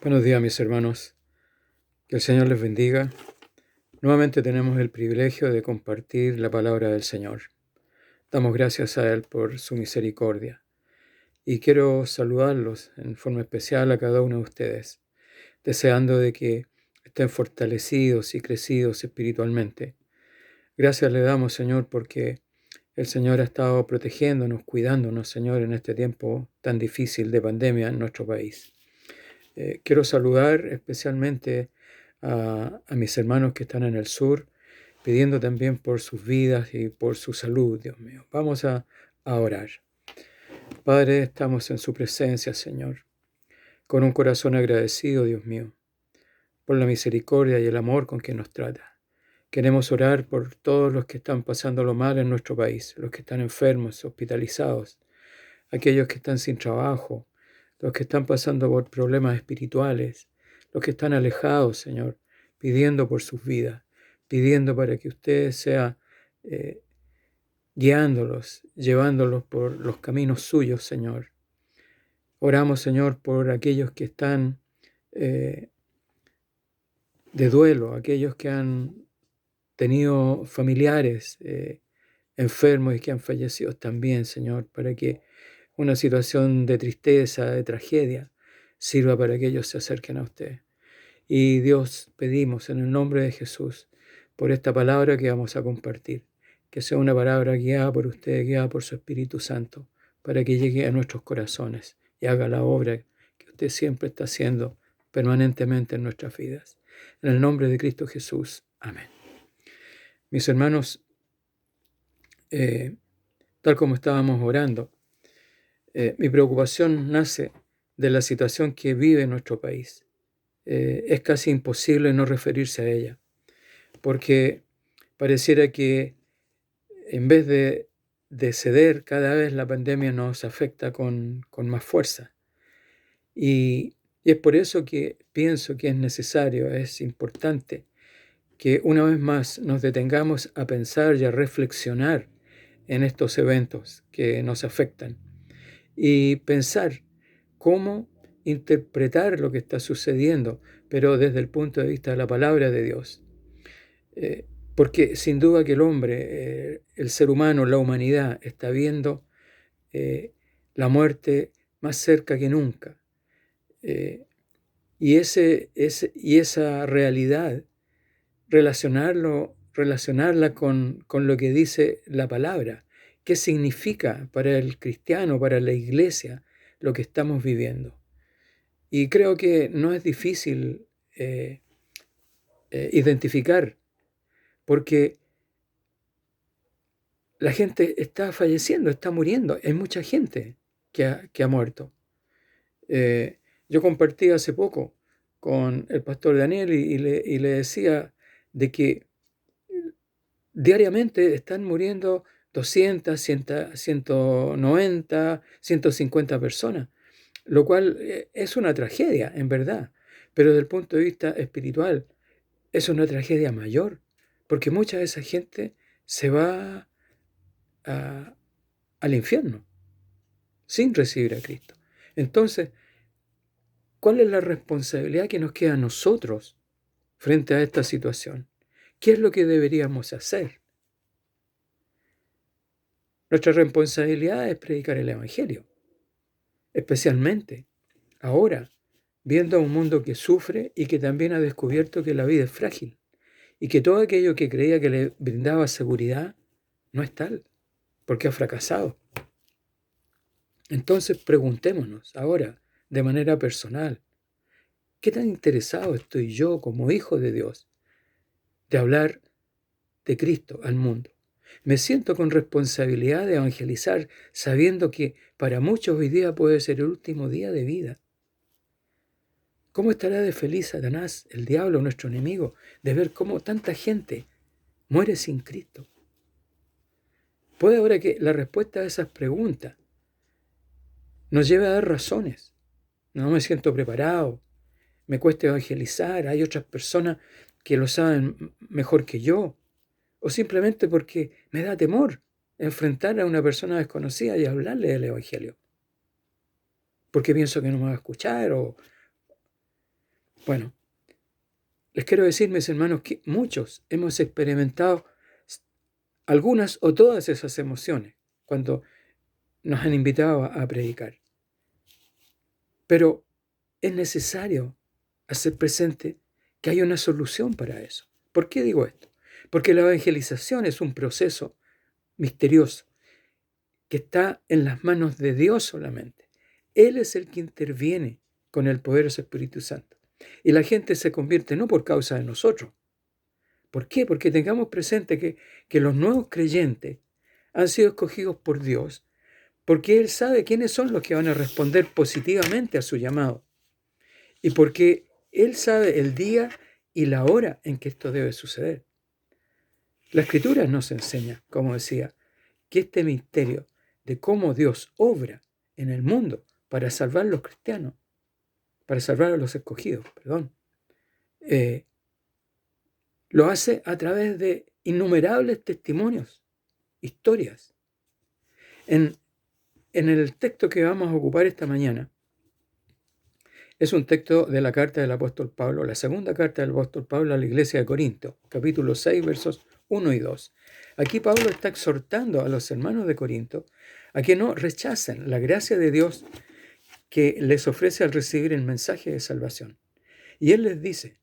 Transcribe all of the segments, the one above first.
Buenos días, mis hermanos. Que el Señor les bendiga. Nuevamente tenemos el privilegio de compartir la palabra del Señor. Damos gracias a Él por su misericordia. Y quiero saludarlos en forma especial a cada uno de ustedes, deseando de que estén fortalecidos y crecidos espiritualmente. Gracias le damos, Señor, porque el Señor ha estado protegiéndonos, cuidándonos, Señor, en este tiempo tan difícil de pandemia en nuestro país. Quiero saludar especialmente a mis hermanos que están en el sur, pidiendo también por sus vidas y por su salud, Dios mío. Vamos a orar. Padre, estamos en su presencia, Señor, con un corazón agradecido, Dios mío, por la misericordia y el amor con que nos trata. Queremos orar por todos los que están pasándolo mal en nuestro país, los que están enfermos, hospitalizados, aquellos que están sin trabajo, los que están pasando por problemas espirituales, los que están alejados, Señor, pidiendo por sus vidas, pidiendo para que usted sea eh, guiándolos, llevándolos por los caminos suyos, Señor. Oramos, Señor, por aquellos que están eh, de duelo, aquellos que han tenido familiares enfermos y que han fallecido también, Señor, para que una situación de tristeza, de tragedia, sirva para que ellos se acerquen a usted. Y Dios, pedimos en el nombre de Jesús por esta palabra que vamos a compartir, que sea una palabra guiada por usted, guiada por su Espíritu Santo, para que llegue a nuestros corazones y haga la obra que usted siempre está haciendo permanentemente en nuestras vidas. En el nombre de Cristo Jesús. Amén. Mis hermanos, tal como estábamos orando, mi preocupación nace de la situación que vive nuestro país. Es casi imposible no referirse a ella, porque pareciera que en vez de ceder, cada vez la pandemia nos afecta con más fuerza. Y es por eso que pienso que es necesario, es importante, que una vez más nos detengamos a pensar y a reflexionar en estos eventos que nos afectan y pensar cómo interpretar lo que está sucediendo, pero desde el punto de vista de la palabra de Dios. Porque sin duda que el hombre, el ser humano, la humanidad, está viendo la muerte más cerca que nunca. Y esa realidad, relacionarla con lo que dice la palabra. ¿Qué significa para el cristiano, para la iglesia, lo que estamos viviendo? Y creo que no es difícil identificar, porque la gente está falleciendo, está muriendo. Hay mucha gente que ha muerto. Yo compartí hace poco con el pastor Daniel y le decía de que diariamente están muriendo 200, 190, 150 personas, lo cual es una tragedia, en verdad, pero desde el punto de vista espiritual es una tragedia mayor, porque mucha de esa gente se va a- al infierno sin recibir a Cristo. Entonces, ¿cuál es la responsabilidad que nos queda a nosotros frente a esta situación? ¿Qué es lo que deberíamos hacer? Nuestra responsabilidad es predicar el Evangelio, especialmente ahora, viendo a un mundo que sufre y que también ha descubierto que la vida es frágil y que todo aquello que creía que le brindaba seguridad no es tal, porque ha fracasado. Entonces preguntémonos ahora, de manera personal, ¿qué tan interesado estoy yo como hijo de Dios de hablar de Cristo al mundo? Me siento con responsabilidad de evangelizar, sabiendo que para muchos hoy día puede ser el último día de vida. ¿Cómo estará de feliz Satanás, el diablo, nuestro enemigo, de ver cómo tanta gente muere sin Cristo? Puede ahora que la respuesta a esas preguntas nos lleve a dar razones. No me siento preparado, me cuesta evangelizar, hay otras personas que lo saben mejor que yo, o simplemente porque me da temor enfrentar a una persona desconocida y hablarle del Evangelio, porque pienso que no me va a escuchar Bueno, les quiero decir, mis hermanos, que muchos hemos experimentado algunas o todas esas emociones cuando nos han invitado a predicar. Pero es necesario hacer presente que hay una solución para eso. ¿Por qué digo esto? Porque la evangelización es un proceso misterioso que está en las manos de Dios solamente. Él es el que interviene con el poder de su Espíritu Santo. Y la gente se convierte no por causa de nosotros. ¿Por qué? Porque tengamos presente que los nuevos creyentes han sido escogidos por Dios porque Él sabe quiénes son los que van a responder positivamente a su llamado. Y porque Él sabe el día y la hora en que esto debe suceder. La Escritura nos enseña, como decía, que este misterio de cómo Dios obra en el mundo para salvar a los cristianos, para salvar a los escogidos, lo hace a través de innumerables testimonios, historias. En el texto que vamos a ocupar esta mañana, es un texto de la carta del apóstol Pablo, la segunda carta del apóstol Pablo a la iglesia de Corinto, capítulo 6, versos 1 y 2. Aquí Pablo está exhortando a los hermanos de Corinto a que no rechacen la gracia de Dios que les ofrece al recibir el mensaje de salvación. Y él les dice,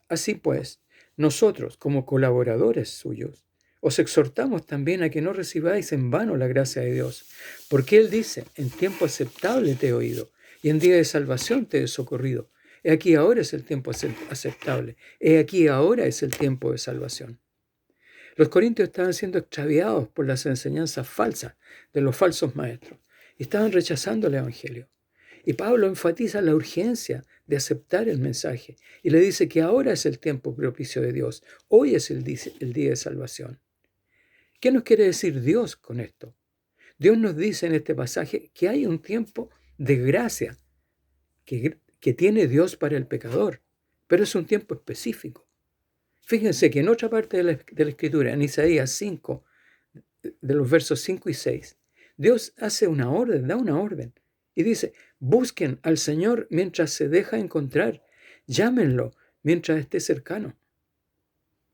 así pues, nosotros como colaboradores suyos, os exhortamos también a que no recibáis en vano la gracia de Dios, porque él dice, en tiempo aceptable te he oído, y en día de salvación te he socorrido. He aquí ahora es el tiempo aceptable, he aquí ahora es el tiempo de salvación. Los corintios estaban siendo extraviados por las enseñanzas falsas de los falsos maestros, y estaban rechazando el Evangelio. Y Pablo enfatiza la urgencia de aceptar el mensaje y le dice que ahora es el tiempo propicio de Dios, hoy es el día de salvación. ¿Qué nos quiere decir Dios con esto? Dios nos dice en este pasaje que hay un tiempo de gracia que tiene Dios para el pecador, pero es un tiempo específico. Fíjense que en otra parte de la Escritura, en Isaías 5, de los versos 5 y 6, Dios hace una orden, da una orden, y dice, busquen al Señor mientras se deja encontrar, llámenlo mientras esté cercano.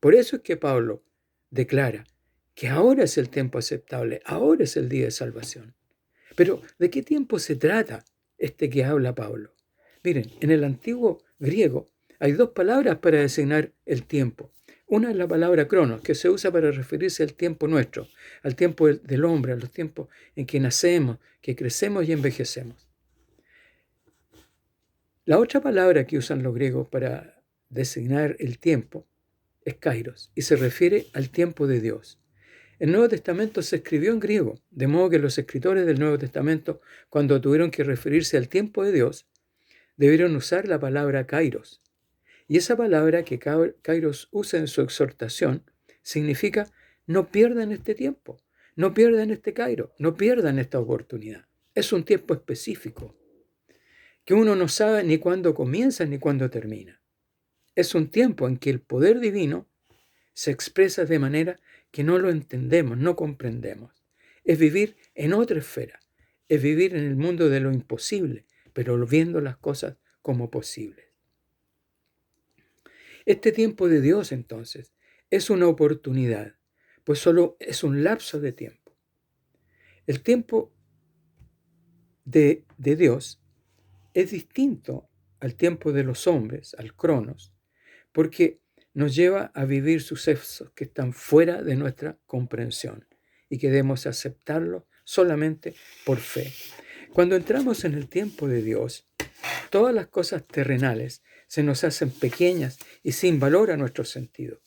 Por eso es que Pablo declara que ahora es el tiempo aceptable, ahora es el día de salvación. Pero, ¿de qué tiempo se trata este que habla Pablo? Miren, en el antiguo griego hay dos palabras para designar el tiempo. Una es la palabra cronos, que se usa para referirse al tiempo nuestro, al tiempo del hombre, a los tiempos en que nacemos, que crecemos y envejecemos. La otra palabra que usan los griegos para designar el tiempo es kairos, y se refiere al tiempo de Dios. El Nuevo Testamento se escribió en griego, de modo que los escritores del Nuevo Testamento, cuando tuvieron que referirse al tiempo de Dios, debieron usar la palabra kairos. Y esa palabra que Kairos usa en su exhortación significa no pierdan este tiempo, no pierdan este Kairos, no pierdan esta oportunidad. Es un tiempo específico, que uno no sabe ni cuándo comienza ni cuándo termina. Es un tiempo en que el poder divino se expresa de manera que no lo entendemos, no comprendemos. Es vivir en otra esfera, es vivir en el mundo de lo imposible, pero viendo las cosas como posibles. Este tiempo de Dios, entonces, es una oportunidad, pues solo es un lapso de tiempo. El tiempo de Dios es distinto al tiempo de los hombres, al cronos, porque nos lleva a vivir sucesos que están fuera de nuestra comprensión y que debemos aceptarlo solamente por fe. Cuando entramos en el tiempo de Dios, todas las cosas terrenales se nos hacen pequeñas y sin valor a nuestro sentido,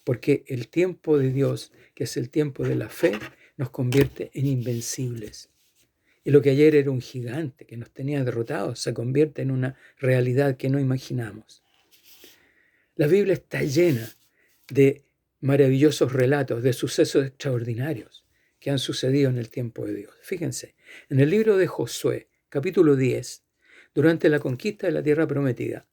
porque el tiempo de Dios, que es el tiempo de la fe, nos convierte en invencibles. Y lo que ayer era un gigante que nos tenía derrotados se convierte en una realidad que no imaginamos. La Biblia está llena de maravillosos relatos, de sucesos extraordinarios que han sucedido en el tiempo de Dios. Fíjense, en el libro de Josué, capítulo 10, durante la conquista de la tierra prometida,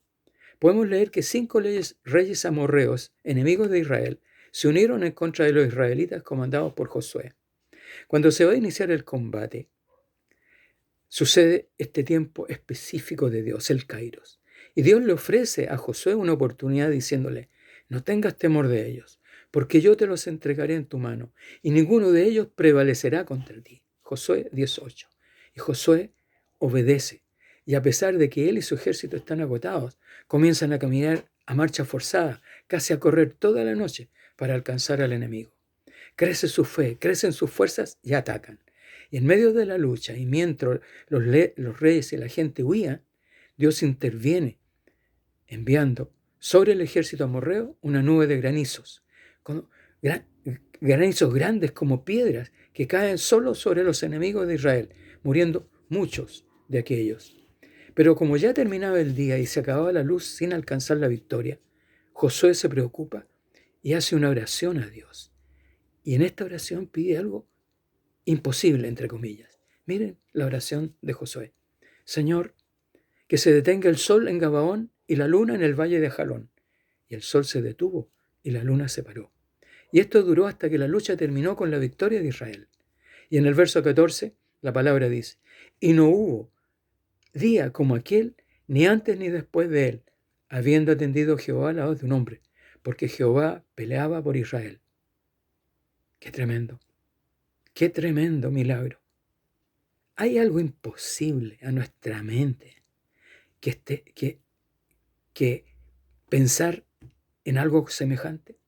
podemos leer que 5 reyes amorreos, enemigos de Israel, se unieron en contra de los israelitas comandados por Josué. Cuando se va a iniciar el combate, sucede este tiempo específico de Dios, el Kairos. Y Dios le ofrece a Josué una oportunidad diciéndole: no tengas temor de ellos, porque yo te los entregaré en tu mano, y ninguno de ellos prevalecerá contra ti. Josué 18. Y Josué obedece, y a pesar de que él y su ejército están agotados, comienzan a caminar a marcha forzada, casi a correr toda la noche para alcanzar al enemigo. Crece su fe, crecen sus fuerzas y atacan. Y en medio de la lucha, y mientras los reyes y la gente huían, Dios interviene enviando sobre el ejército amorreo una nube de granizos, granizos grandes como piedras que caen solo sobre los enemigos de Israel, muriendo muchos de aquellos. Pero como ya terminaba el día y se acababa la luz sin alcanzar la victoria, Josué se preocupa y hace una oración a Dios. Y en esta oración pide algo imposible, entre comillas. Miren la oración de Josué. Señor, que se detenga el sol en Gabaón y la luna en el valle de Jalón. Y el sol se detuvo y la luna se paró. Y esto duró hasta que la lucha terminó con la victoria de Israel. Y en el verso 14, la palabra dice: y no hubo día como aquel, ni antes ni después de él, habiendo atendido Jehová la voz de un hombre, porque Jehová peleaba por Israel. ¡Qué tremendo milagro! ¿Hay algo imposible a nuestra mente que pensar en algo semejante?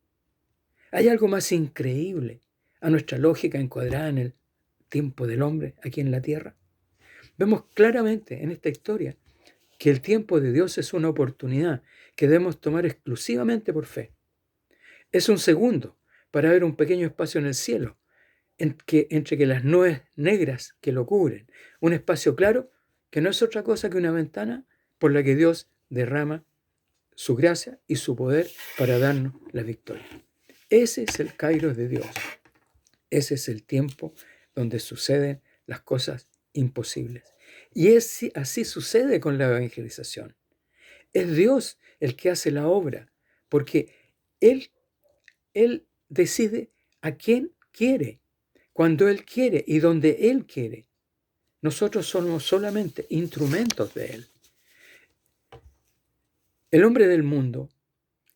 ¿Hay algo más increíble a nuestra lógica encuadrada en el tiempo del hombre aquí en la tierra? Vemos claramente en esta historia que el tiempo de Dios es una oportunidad que debemos tomar exclusivamente por fe. Es un segundo para ver un pequeño espacio en el cielo, entre que las nubes negras que lo cubren, un espacio claro que no es otra cosa que una ventana por la que Dios derrama su gracia y su poder para darnos la victoria. Ese es el Kairos de Dios. Ese es el tiempo donde suceden las cosas imposibles. Y así sucede con la evangelización. Es Dios el que hace la obra, porque Él decide a quién quiere, cuando Él quiere y donde Él quiere. Nosotros somos solamente instrumentos de Él. El hombre del mundo,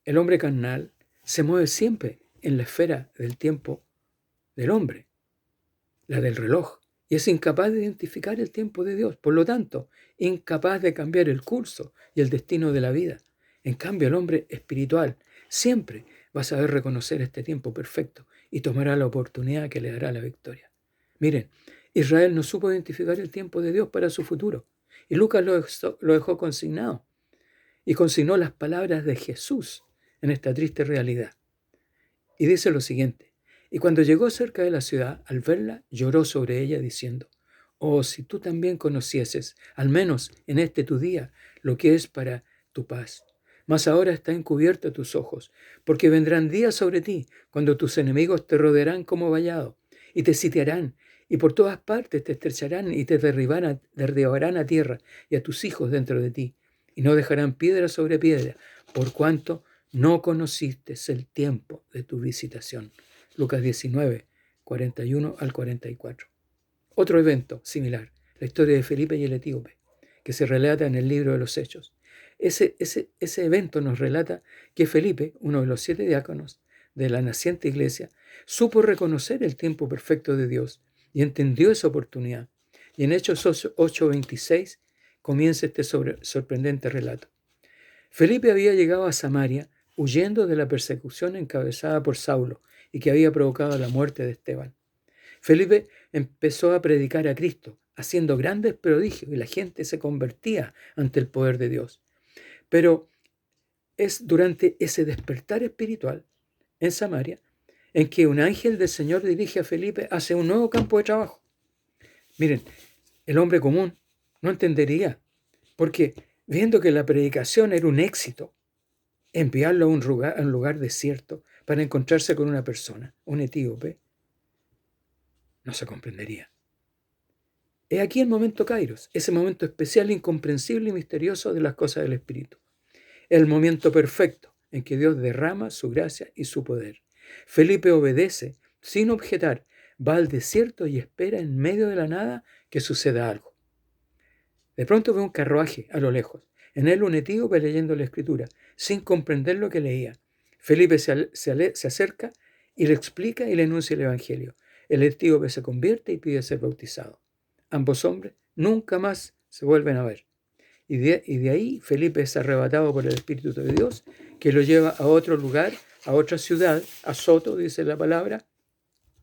el hombre carnal, se mueve siempre en la esfera del tiempo del hombre, la del reloj, y es incapaz de identificar el tiempo de Dios, por lo tanto, incapaz de cambiar el curso y el destino de la vida. En cambio, el hombre espiritual siempre va a saber reconocer este tiempo perfecto y tomará la oportunidad que le dará la victoria. Miren, Israel no supo identificar el tiempo de Dios para su futuro, y Lucas lo dejó consignado, y consignó las palabras de Jesús en esta triste realidad. Y dice lo siguiente: y cuando llegó cerca de la ciudad, al verla, lloró sobre ella, diciendo: oh, si tú también conocieses, al menos en este tu día, lo que es para tu paz. Mas ahora está encubierta tus ojos, porque vendrán días sobre ti, cuando tus enemigos te rodearán como vallado, y te sitiarán, y por todas partes te estrecharán, y te derribarán a tierra, y a tus hijos dentro de ti, y no dejarán piedra sobre piedra, por cuanto no conociste el tiempo de tu visitación. Lucas 19, 41 al 44. Otro evento similar, la historia de Felipe y el etíope, que se relata en el libro de los Hechos. Ese evento nos relata que Felipe, uno de los 7 diáconos de la naciente iglesia, supo reconocer el tiempo perfecto de Dios y entendió esa oportunidad. Y en Hechos 8:26 comienza este sorprendente relato. Felipe había llegado a Samaria huyendo de la persecución encabezada por Saulo y que había provocado la muerte de Esteban. Felipe empezó a predicar a Cristo, haciendo grandes prodigios, y la gente se convertía ante el poder de Dios. Pero es durante ese despertar espiritual en Samaria en que un ángel del Señor dirige a Felipe hacia un nuevo campo de trabajo. Miren, el hombre común no entendería, porque viendo que la predicación era un éxito, enviarlo a un lugar desierto para encontrarse con una persona, un etíope, no se comprendería. Es aquí el momento Kairos, ese momento especial, incomprensible y misterioso de las cosas del Espíritu. El momento perfecto en que Dios derrama su gracia y su poder. Felipe obedece sin objetar, va al desierto y espera en medio de la nada que suceda algo. De pronto ve un carruaje a lo lejos. en él un etíope leyendo la escritura, sin comprender lo que leía. Felipe se acerca y le explica y le enuncia el evangelio. El etíope se convierte y pide ser bautizado. Ambos hombres nunca más se vuelven a ver. Y de ahí Felipe es arrebatado por el Espíritu de Dios, que lo lleva a otro lugar, a otra ciudad, a Soto, dice la palabra,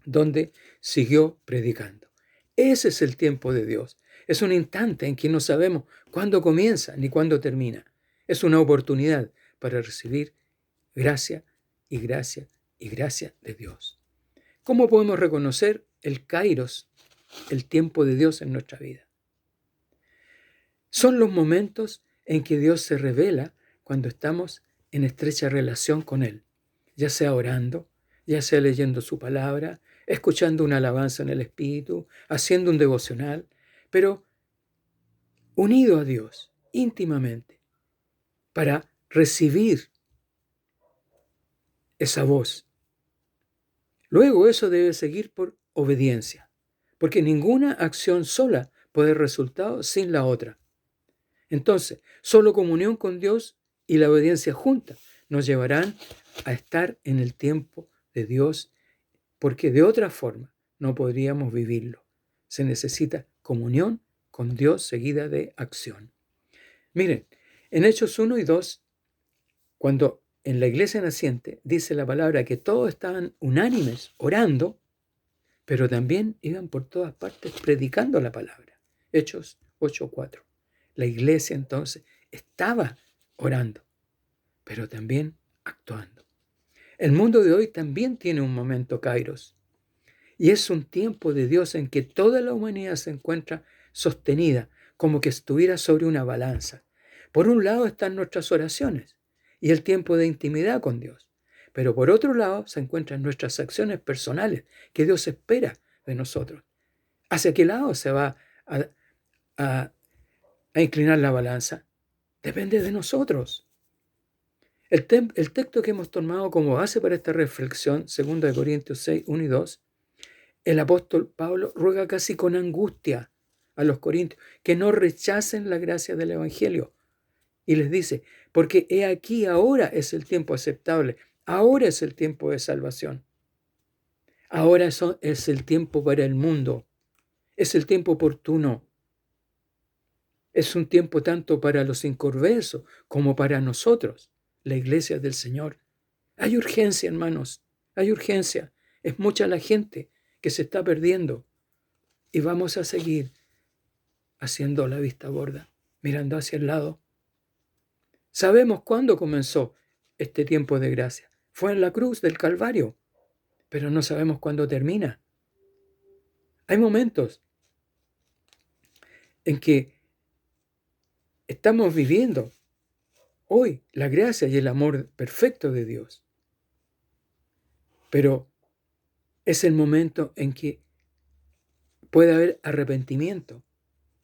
donde siguió predicando. Ese es el tiempo de Dios. Es un instante en que no sabemos cuándo comienza ni cuándo termina. Es una oportunidad para recibir gracia y gracia y gracia de Dios. ¿Cómo podemos reconocer el kairos, el tiempo de Dios en nuestra vida? Son los momentos en que Dios se revela cuando estamos en estrecha relación con Él, ya sea orando, ya sea leyendo su palabra, escuchando una alabanza en el Espíritu, haciendo un devocional, pero unido a Dios íntimamente para recibir esa voz. Luego eso debe seguir por obediencia, porque ninguna acción sola puede dar resultado sin la otra. Entonces, solo comunión con Dios y la obediencia junta nos llevarán a estar en el tiempo de Dios, porque de otra forma no podríamos vivirlo. Se necesita comunión con Dios seguida de acción. Miren, en Hechos 1 y 2, cuando en la iglesia naciente dice la palabra que todos estaban unánimes orando, pero también iban por todas partes predicando la palabra. Hechos 8:4. La iglesia entonces estaba orando, pero también actuando. El mundo de hoy también tiene un momento kairos, y es un tiempo de Dios en que toda la humanidad se encuentra sostenida, como que estuviera sobre una balanza. Por un lado están nuestras oraciones y el tiempo de intimidad con Dios, pero por otro lado se encuentran nuestras acciones personales que Dios espera de nosotros. ¿Hacia qué lado se va a inclinar la balanza? Depende de nosotros. El texto que hemos tomado como base para esta reflexión, 2 Corintios 6, 1 y 2, el apóstol Pablo ruega casi con angustia a los corintios que no rechacen la gracia del Evangelio. Y les dice, porque he aquí ahora es el tiempo aceptable, ahora es el tiempo de salvación. Ahora es el tiempo para el mundo, es el tiempo oportuno. Es un tiempo tanto para los inconversos como para nosotros, la iglesia del Señor. Hay urgencia, hermanos, hay urgencia. Es mucha la gente que se está perdiendo y vamos a seguir haciendo la vista gorda, mirando hacia el lado. Sabemos cuándo comenzó este tiempo de gracia. Fue en la cruz del Calvario, pero no sabemos cuándo termina. Hay momentos en que estamos viviendo hoy la gracia y el amor perfecto de Dios. Pero es el momento en que puede haber arrepentimiento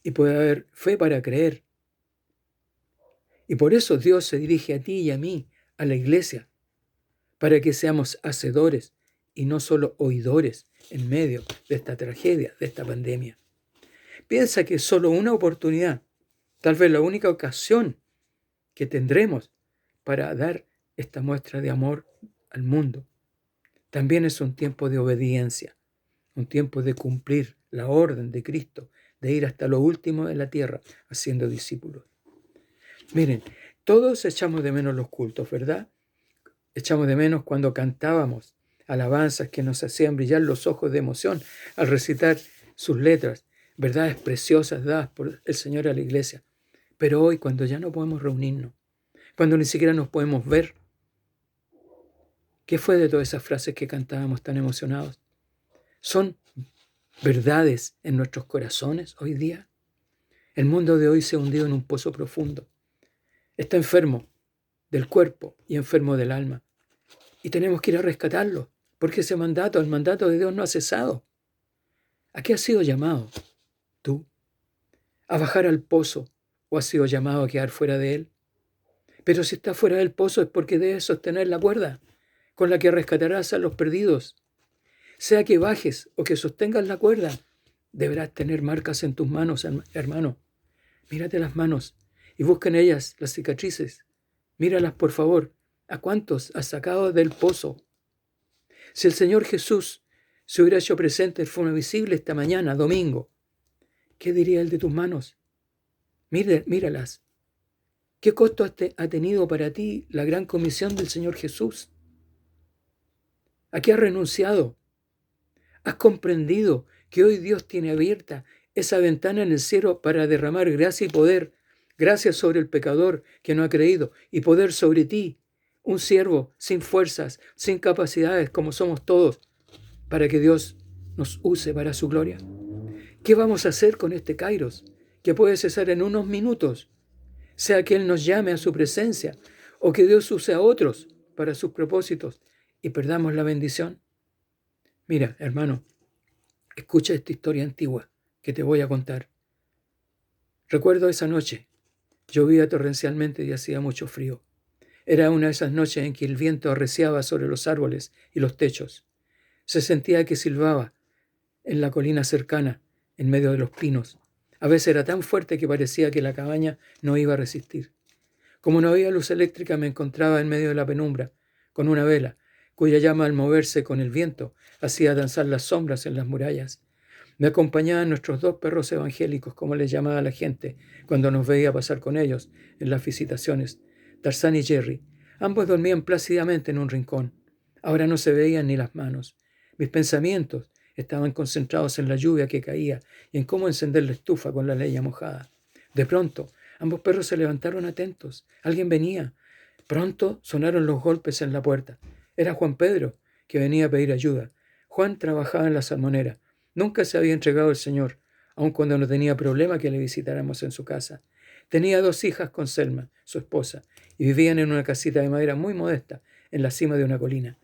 y puede haber fe para creer. Y por eso Dios se dirige a ti y a mí, a la iglesia, para que seamos hacedores y no solo oidores en medio de esta tragedia, de esta pandemia. Piensa que es solo una oportunidad, tal vez la única ocasión que tendremos para dar esta muestra de amor al mundo. También es un tiempo de obediencia, un tiempo de cumplir la orden de Cristo, de ir hasta lo último de la tierra haciendo discípulos. Miren, todos echamos de menos los cultos, ¿verdad? Echamos de menos cuando cantábamos alabanzas que nos hacían brillar los ojos de emoción al recitar sus letras, verdades preciosas dadas por el Señor a la iglesia. Pero hoy, cuando ya no podemos reunirnos, cuando ni siquiera nos podemos ver, ¿qué fue de todas esas frases que cantábamos tan emocionados? ¿Son verdades en nuestros corazones hoy día? El mundo de hoy se ha hundido en un pozo profundo. Está enfermo del cuerpo y enfermo del alma. Y tenemos que ir a rescatarlo, porque ese mandato, el mandato de Dios no ha cesado. ¿A qué has sido llamado tú? ¿A bajar al pozo o has sido llamado a quedar fuera de él? Pero si estás fuera del pozo es porque debes sostener la cuerda con la que rescatarás a los perdidos. Sea que bajes o que sostengas la cuerda, deberás tener marcas en tus manos, hermano. Mírate las manos y busca en ellas las cicatrices. Míralas, por favor. ¿A cuántos has sacado del pozo? Si el Señor Jesús se hubiera hecho presente de forma visible esta mañana, domingo, ¿qué diría Él de tus manos? Míralas. ¿Qué costo ha tenido para ti la gran comisión del Señor Jesús? ¿A qué has renunciado? ¿Has comprendido que hoy Dios tiene abierta esa ventana en el cielo para derramar gracia y poder, gracia sobre el pecador que no ha creído y poder sobre ti, un siervo sin fuerzas, sin capacidades como somos todos, para que Dios nos use para su gloria? ¿Qué vamos a hacer con este Kairos, que puede cesar en unos minutos, sea que Él nos llame a su presencia o que Dios use a otros para sus propósitos y perdamos la bendición? Mira, hermano, escucha esta historia antigua que te voy a contar. Recuerdo esa noche. Llovía torrencialmente y hacía mucho frío. Era una de esas noches en que el viento arreciaba sobre los árboles y los techos. Se sentía que silbaba en la colina cercana, en medio de los pinos. A veces era tan fuerte que parecía que la cabaña no iba a resistir. Como no había luz eléctrica, me encontraba en medio de la penumbra, con una vela, cuya llama al moverse con el viento hacía danzar las sombras en las murallas. Me acompañaban nuestros 2 perros evangélicos, como les llamaba la gente cuando nos veía pasar con ellos en las visitaciones, Tarzán y Jerry. Ambos dormían plácidamente en un rincón. Ahora no se veían ni las manos. Mis pensamientos estaban concentrados en la lluvia que caía y en cómo encender la estufa con la leña mojada. De pronto, ambos perros se levantaron atentos. Alguien venía. Pronto sonaron los golpes en la puerta. Era Juan Pedro, que venía a pedir ayuda. Juan trabajaba en la salmonera. Nunca se había entregado al Señor, aun cuando no tenía problema que le visitáramos en su casa. Tenía 2 hijas con Selma, su esposa, y vivían en una casita de madera muy modesta, en la cima de una colina.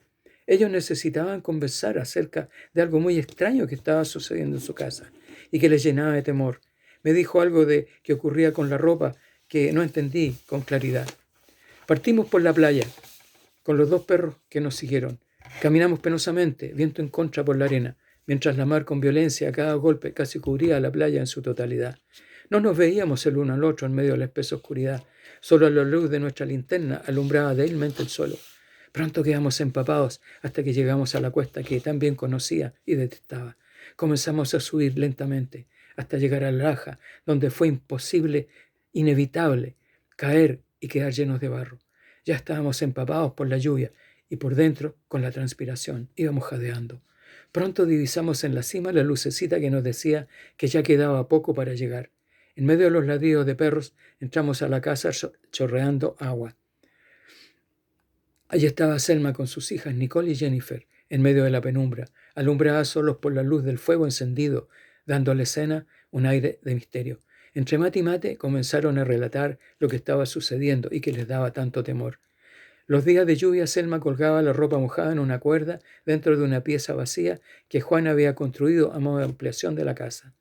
Ellos necesitaban conversar acerca de algo muy extraño que estaba sucediendo en su casa y que les llenaba de temor. Me dijo algo de que ocurría con la ropa que no entendí con claridad. Partimos por la playa, con los 2 perros que nos siguieron. Caminamos penosamente, viento en contra por la arena, mientras la mar con violencia a cada golpe casi cubría la playa en su totalidad. No nos veíamos el uno al otro en medio de la espesa oscuridad. Solo la luz de nuestra linterna alumbraba débilmente el suelo. Pronto quedamos empapados hasta que llegamos a la cuesta que tan bien conocía y detestaba. Comenzamos a subir lentamente hasta llegar a la laja, donde fue imposible, inevitable, caer y quedar llenos de barro. Ya estábamos empapados por la lluvia y por dentro con la transpiración. Íbamos jadeando. Pronto divisamos en la cima la lucecita que nos decía que ya quedaba poco para llegar. En medio de los ladridos de perros entramos a la casa chorreando agua. Allí estaba Selma con sus hijas Nicole y Jennifer, en medio de la penumbra, alumbradas solos por la luz del fuego encendido, dando a la escena un aire de misterio. Entre mate y mate comenzaron a relatar lo que estaba sucediendo y que les daba tanto temor. Los días de lluvia, Selma colgaba la ropa mojada en una cuerda dentro de una pieza vacía que Juan había construido a modo de ampliación de la casa.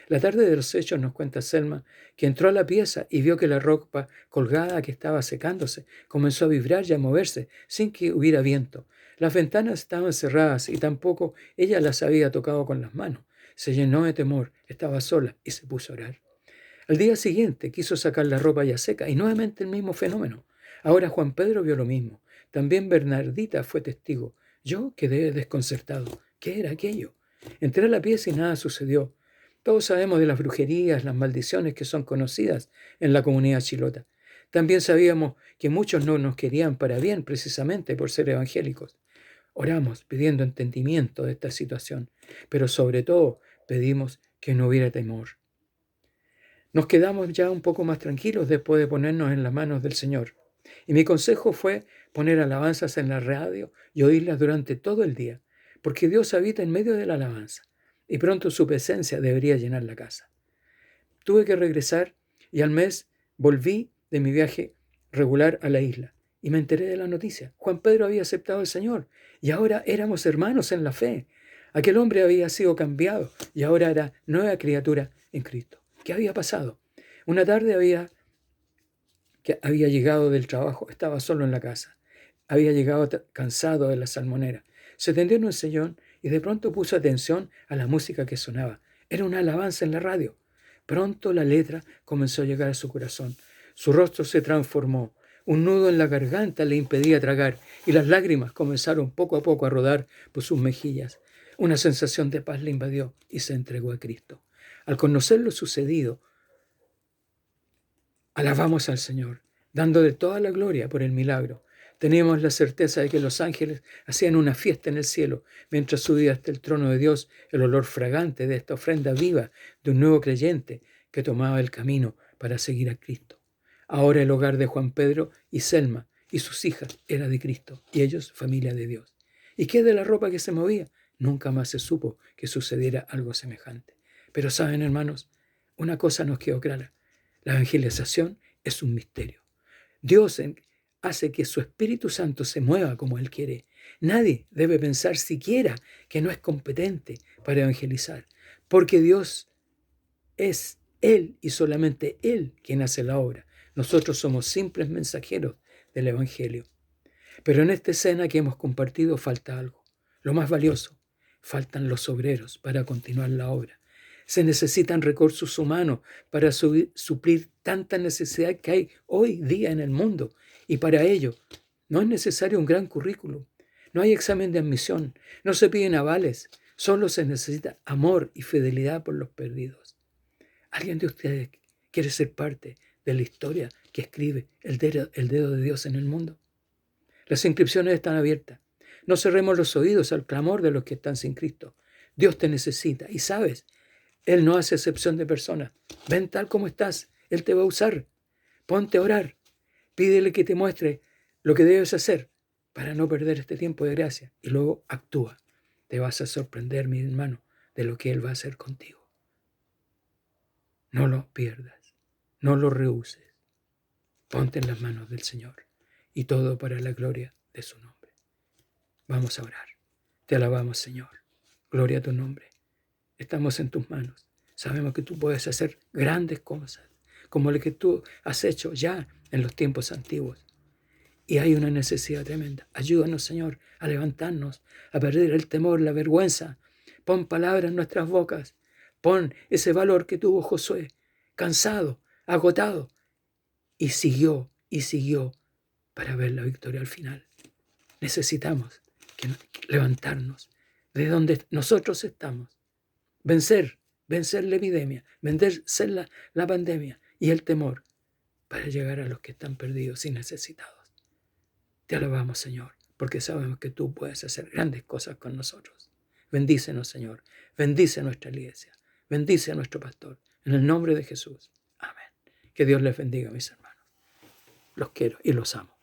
La tarde de los hechos nos cuenta Selma que entró a la pieza y vio que la ropa colgada que estaba secándose comenzó a vibrar y a moverse sin que hubiera viento. Las ventanas estaban cerradas y tampoco ella las había tocado con las manos. Se llenó de temor, estaba sola y se puso a orar. Al día siguiente quiso sacar la ropa ya seca y nuevamente el mismo fenómeno. Ahora Juan Pedro vio lo mismo. También Bernardita fue testigo. Yo quedé desconcertado. ¿Qué era aquello? Entré a la pieza y nada sucedió. Todos sabemos de las brujerías, las maldiciones que son conocidas en la comunidad chilota. También sabíamos que muchos no nos querían para bien precisamente por ser evangélicos. Oramos pidiendo entendimiento de esta situación, pero sobre todo pedimos que no hubiera temor. Nos quedamos ya un poco más tranquilos después de ponernos en las manos del Señor. Y mi consejo fue poner alabanzas en la radio y oírlas durante todo el día, porque Dios habita en medio de la alabanza y pronto su presencia debería llenar la casa. Tuve que regresar y al mes volví de mi viaje regular a la isla y me enteré de la noticia. Juan Pedro había aceptado al Señor y ahora éramos hermanos en la fe. Aquel hombre había sido cambiado y ahora era nueva criatura en Cristo. ¿Qué había pasado? Una tarde que había llegado del trabajo, estaba solo en la casa. Había llegado cansado de la salmonera. Se tendió en un sillón y de pronto puso atención a la música que sonaba. Era una alabanza en la radio. Pronto la letra comenzó a llegar a su corazón. Su rostro se transformó. Un nudo en la garganta le impedía tragar y las lágrimas comenzaron poco a poco a rodar por sus mejillas. Una sensación de paz le invadió y se entregó a Cristo. Al conocer lo sucedido, alabamos al Señor, dándole toda la gloria por el milagro. Teníamos la certeza de que los ángeles hacían una fiesta en el cielo mientras subía hasta el trono de Dios el olor fragante de esta ofrenda viva de un nuevo creyente que tomaba el camino para seguir a Cristo. Ahora el hogar de Juan Pedro y Selma y sus hijas era de Cristo y ellos familia de Dios. ¿Y qué de la ropa que se movía? Nunca más se supo que sucediera algo semejante. Pero saben, hermanos, una cosa nos quedó clara. La evangelización es un misterio. Dios hace que su Espíritu Santo se mueva como Él quiere. Nadie debe pensar siquiera que no es competente para evangelizar, porque Dios es Él y solamente Él quien hace la obra. Nosotros somos simples mensajeros del Evangelio. Pero en esta escena que hemos compartido falta algo. Lo más valioso, faltan los obreros para continuar la obra. Se necesitan recursos humanos para suplir tanta necesidad que hay hoy día en el mundo. Y para ello no es necesario un gran currículum. No hay examen de admisión. No se piden avales. Solo se necesita amor y fidelidad por los perdidos. ¿Alguien de ustedes quiere ser parte de la historia que escribe el dedo de Dios en el mundo? Las inscripciones están abiertas. No cerremos los oídos al clamor de los que están sin Cristo. Dios te necesita y sabes, Él no hace excepción de personas. Ven tal como estás, Él te va a usar. Ponte a orar. Pídele que te muestre lo que debes hacer para no perder este tiempo de gracia. Y luego actúa. Te vas a sorprender, mi hermano, de lo que Él va a hacer contigo. No lo pierdas. No lo rehuses. Ponte en las manos del Señor. Y todo para la gloria de su nombre. Vamos a orar. Te alabamos, Señor. Gloria a tu nombre. Estamos en tus manos. Sabemos que tú puedes hacer grandes cosas, como lo que tú has hecho ya en los tiempos antiguos. Y hay una necesidad tremenda. Ayúdanos, Señor, a levantarnos, a perder el temor, la vergüenza. Pon palabras en nuestras bocas. Pon ese valor que tuvo Josué, cansado, agotado, y siguió para ver la victoria al final. Necesitamos levantarnos de donde nosotros estamos, vencer la epidemia, vencer la pandemia y el temor para llegar a los que están perdidos y necesitados. Te alabamos, Señor, porque sabemos que tú puedes hacer grandes cosas con nosotros. Bendícenos, Señor, bendice a nuestra iglesia, bendice a nuestro pastor, en el nombre de Jesús. Amén. Que Dios les bendiga, mis hermanos. Los quiero y los amo.